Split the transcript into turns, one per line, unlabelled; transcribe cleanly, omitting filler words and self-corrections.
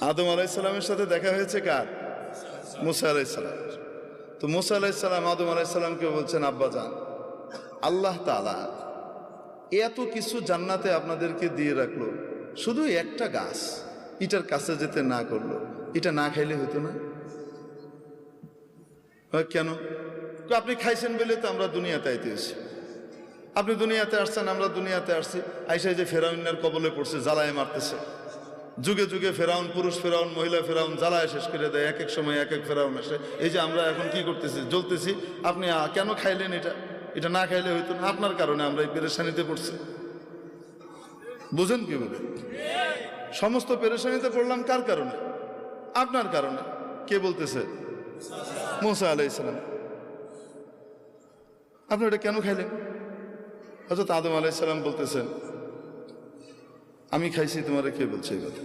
আদম আলাইসাল্লামের সাথে দেখা হয়েছে কার? মুসা আলাইসাল্লাম। তো মুসা আলাইসাল্লাম আদম আলাইসাল্লামকে বলছেন, আব্বাজান, আল্লাহ তাআলা এত কিছু জান্নাতে আপনাদেরকে দিয়ে রাখলো, শুধু একটা গাছ এটার কাছে যেতে না করলো, এটা না খাইলে হতো না? কেন? আপনি খাইছেন বলে তো আমরা দুনিয়াতে আইতেছি। আপনি দুনিয়াতে আসছেন, আমরা দুনিয়াতে আসছি, আইসাই যে ফেরাউনের কবলে পড়ছে, জ্বালায় মারতেছে। যুগে যুগে ফেরাউন, পুরুষ ফেরাউন, মহিলা ফেরাউন জ্বালায় শেষ করে দেয়। এক এক সময় এক এক ফেরাউন আসে। এই যে আমরা এখন কি করতেছি, জ্বলতেছি। আপনি কেন খাইলেন? এটা না খাইলে হইতো না। আপনার কারণে আমরা এই পেরেশানিতে পড়ছি। বুঝেন কি বলে? সমস্ত পেরেশানিতে পড়লাম কার কারণে? আপনার কারণে। কে বলতেছে? মুসা আলাইহিসসালাম। আপনি এটা কেন খাইলেন? হযরত আদম আলাইহিসসালাম বলতেছেন, আমি খাইছি, তোমারে কে বলছে এই কথা?